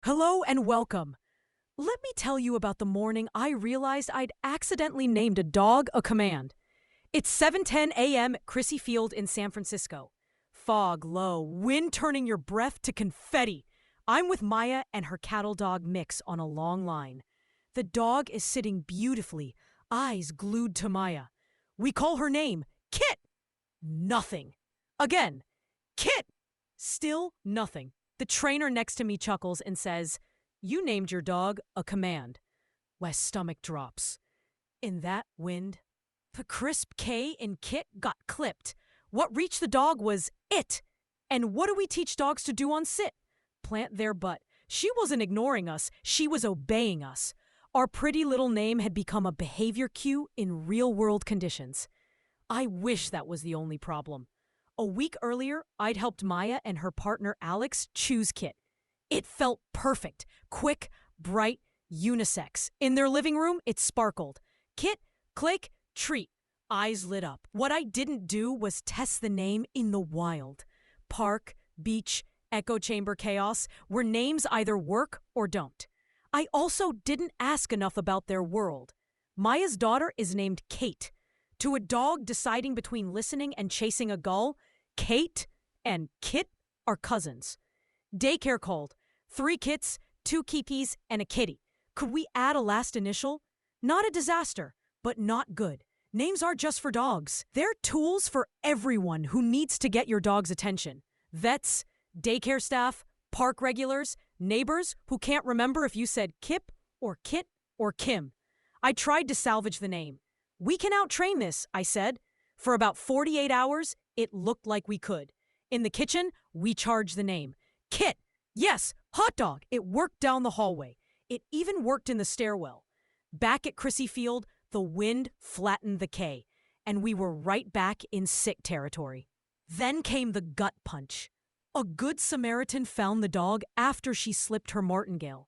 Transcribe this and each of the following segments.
Hello and welcome. Let me tell you about the morning I realized I'd accidentally named a dog a command. It's 7:10 a.m. at Crissy Field in San Francisco. Fog low, wind turning your breath to confetti. I'm with Maya and her cattle dog Mix on a long line. The dog is sitting beautifully, eyes glued to Maya. We call her name, Kit. Nothing. Again, Kit. Still nothing. The trainer next to me chuckles and says, "You named your dog a command." Wes' stomach drops. In that wind, the crisp K in Kit got clipped. What reached the dog was it. And what do we teach dogs to do on sit? Plant their butt. She wasn't ignoring us, she was obeying us. Our pretty little name had become a behavior cue in real-world conditions. I wish that was the only problem. A week earlier, I'd helped Maya and her partner Alex choose Kit. It felt perfect, quick, bright, unisex. In their living room, it sparkled. Kit, click, treat. Eyes lit up. What I didn't do was test the name in the wild. Park, beach, echo chamber chaos, where names either work or don't. I also didn't ask enough about their world. Maya's daughter is named Kate. To a dog deciding between listening and chasing a gull, Kate and Kit are cousins. Daycare called. 3 kits, 2 kitties, and a kitty. Could we add a last initial? Not a disaster, but not good. Names aren't just for dogs. They're tools for everyone who needs to get your dog's attention. Vets, daycare staff, park regulars, neighbors who can't remember if you said Kip or Kit or Kim. I tried to salvage the name. We can out-train this, I said. For about 48 hours, it looked like we could. In the kitchen, we charged the name. Kit! Yes, hot dog! It worked down the hallway. It even worked in the stairwell. Back at Crissy Field, the wind flattened the K, and we were right back in sick territory. Then came the gut punch. A good Samaritan found the dog after she slipped her martingale.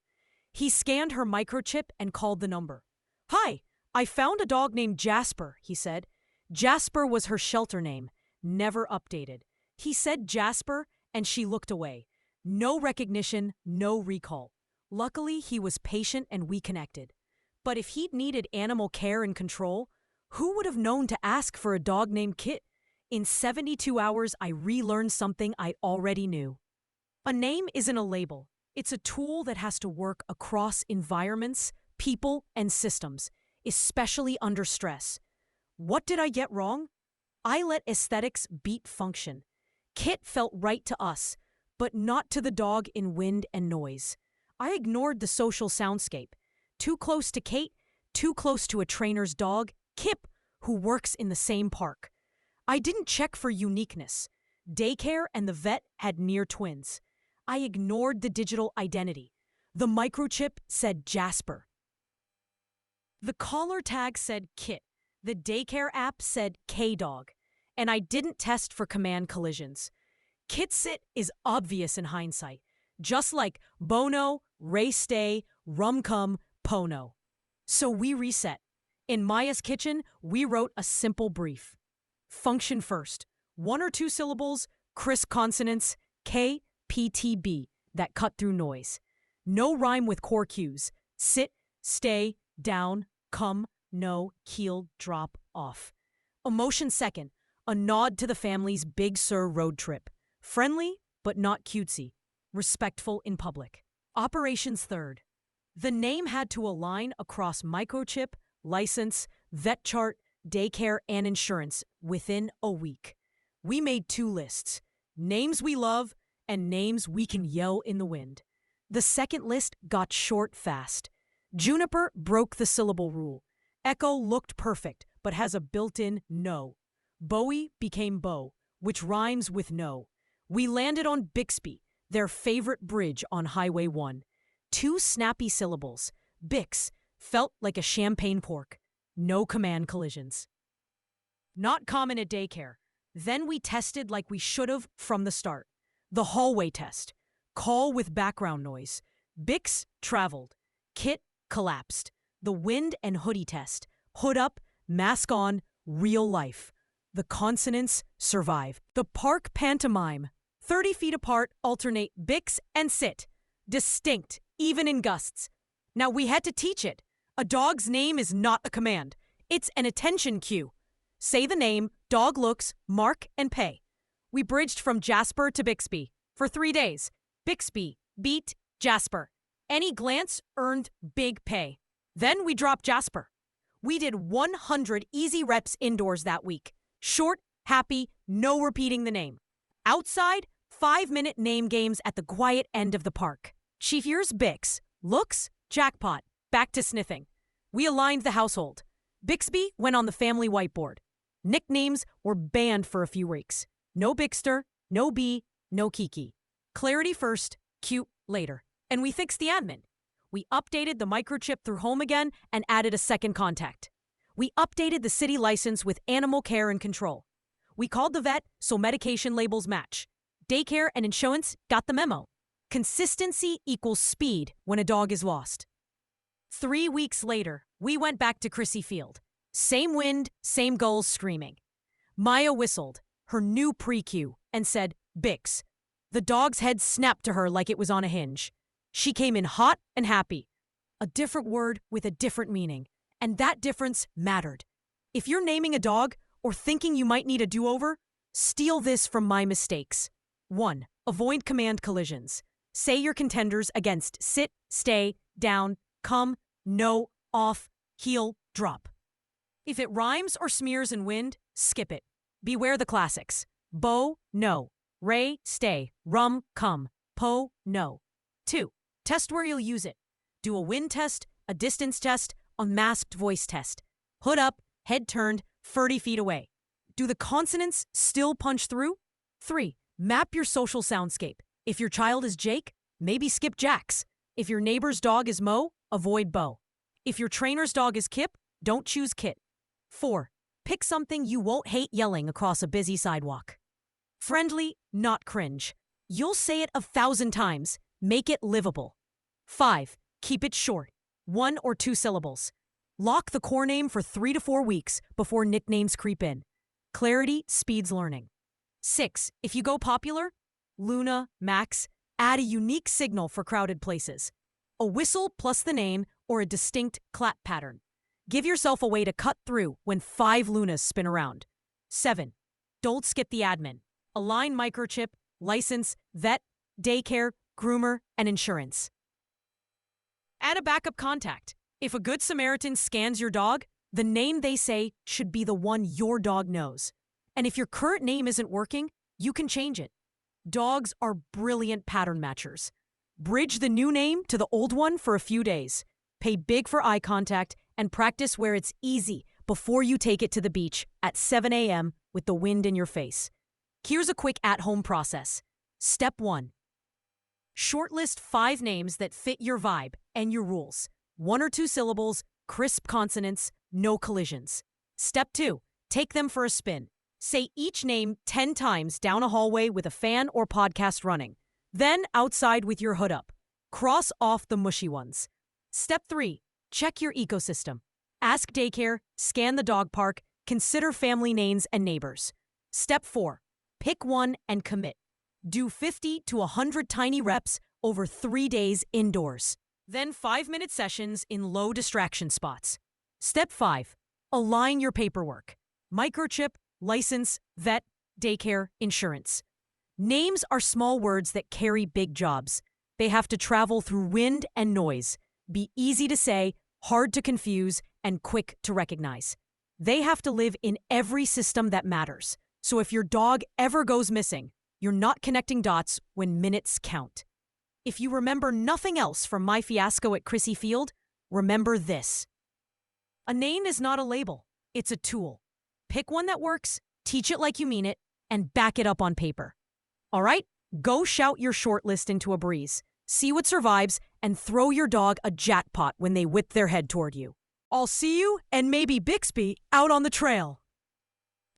He scanned her microchip and called the number. "Hi, I found a dog named Jasper," he said. Jasper was her shelter name, never updated. He said Jasper, and she looked away. No recognition, no recall. Luckily, he was patient and we connected. But if he'd needed animal care and control, who would have known to ask for a dog named Kit? In 72 hours, I relearned something I already knew. A name isn't a label. It's a tool that has to work across environments, people, and systems, especially under stress. What did I get wrong? I let aesthetics beat function. Kit felt right to us, but not to the dog in wind and noise. I ignored the social soundscape. Too close to Kate, too close to a trainer's dog, Kip, who works in the same park. I didn't check for uniqueness. Daycare and the vet had near twins. I ignored the digital identity. The microchip said Jasper. The collar tag said Kit. The daycare app said K-Dog. And I didn't test for command collisions. Kitsit is obvious in hindsight, just like Bono, Ray Stay, Rumcum, Pono. So we reset. In Maya's kitchen, we wrote a simple brief. Function first. 1 or 2 syllables, crisp consonants, K, P, T, B, that cut through noise. No rhyme with core cues. Sit, stay, down, come, no, heel, drop, off. Emotion second. A nod to the family's Big Sur road trip. Friendly, but not cutesy. Respectful in public. Operations third. The name had to align across microchip, license, vet chart, daycare, and insurance within a week. We made 2 lists. Names we love and names we can yell in the wind. The second list got short fast. Juniper broke the syllable rule. Echo looked perfect, but has a built-in no. Bowie became Bow, which rhymes with no. We landed on Bixby, their favorite bridge on Highway 1. 2 snappy syllables. Bix felt like a champagne pork. No command collisions. Not common at daycare. Then we tested like we should have from the start. The hallway test. Call with background noise. Bix traveled. Kit collapsed. The wind and hoodie test. Hood up, mask on, real life. The consonants survive. The park pantomime. 30 feet apart, alternate Bix and sit. Distinct, even in gusts. Now we had to teach it. A dog's name is not a command. It's an attention cue. Say the name, dog looks, mark, and pay. We bridged from Jasper to Bixby for 3 days. Bixby beat Jasper. Any glance earned big pay. Then we dropped Jasper. We did 100 easy reps indoors that week. Short, happy, no repeating the name. Outside, 5-minute name games at the quiet end of the park. Chief Ears Bix. Looks, jackpot. Back to sniffing. We aligned the household. Bixby went on the family whiteboard. Nicknames were banned for a few weeks. No Bixter, no Bee, no Kiki. Clarity first, cute later. And we fixed the admin. We updated the microchip through home again and added a second contact. We updated the city license with animal care and control. We called the vet so medication labels match. Daycare and insurance got the memo. Consistency equals speed when a dog is lost. 3 weeks later, we went back to Crissy Field. Same wind, same gulls screaming. Maya whistled, her new pre-cue, and said, Bix. The dog's head snapped to her like it was on a hinge. She came in hot and happy. A different word with a different meaning. And that difference mattered. If you're naming a dog or thinking you might need a do-over, steal this from my mistakes. 1. Avoid command collisions. Say your contenders against sit, stay, down, come, no, off, heel, drop. If it rhymes or smears in wind, skip it. Beware the classics. Bo, no. Ray, stay. Rum, come. Po, no. 2. Test where you'll use it. Do a wind test, a distance test, a masked voice test. Hood up, head turned, 30 feet away. Do the consonants still punch through? 3. Map your social soundscape. If your child is Jake, maybe skip Jax. If your neighbor's dog is Mo, avoid Bo. If your trainer's dog is Kip, don't choose Kit. 4. Pick something you won't hate yelling across a busy sidewalk. Friendly, not cringe. You'll say it 1,000 times. Make it livable. 5. Keep it short. 1 or 2 syllables. Lock the core name for 3 to 4 weeks before nicknames creep in. Clarity speeds learning. 6. If you go popular, Luna, Max, add a unique signal for crowded places. A whistle plus the name or a distinct clap pattern. Give yourself a way to cut through when 5 Lunas spin around. 7. Don't skip the admin. Align microchip, license, vet, daycare, groomer, and insurance. Add a backup contact. If a good Samaritan scans your dog, the name they say should be the one your dog knows. And if your current name isn't working, you can change it. Dogs are brilliant pattern matchers. Bridge the new name to the old one for a few days. Pay big for eye contact and practice where it's easy before you take it to the beach at 7 a.m. with the wind in your face. Here's a quick at-home process. Step 1. Shortlist 5 names that fit your vibe and your rules. 1 or 2 syllables, crisp consonants, no collisions. Step 2. Take them for a spin. Say each name 10 times down a hallway with a fan or podcast running. Then outside with your hood up. Cross off the mushy ones. Step 3. Check your ecosystem. Ask daycare, scan the dog park, consider family names and neighbors. Step 4. Pick one and commit. Do 50 to 100 tiny reps over 3 days indoors. Then 5-minute sessions in low distraction spots. Step 5. Align your paperwork. Microchip, license, vet, daycare, insurance. Names are small words that carry big jobs. They have to travel through wind and noise, be easy to say, hard to confuse, and quick to recognize. They have to live in every system that matters. So if your dog ever goes missing, you're not connecting dots when minutes count. If you remember nothing else from my fiasco at Crissy Field, remember this. A name is not a label, it's a tool. Pick one that works, teach it like you mean it, and back it up on paper. All right, go shout your short list into a breeze. See what survives, and throw your dog a jackpot when they whip their head toward you. I'll see you, and maybe Bixby, out on the trail.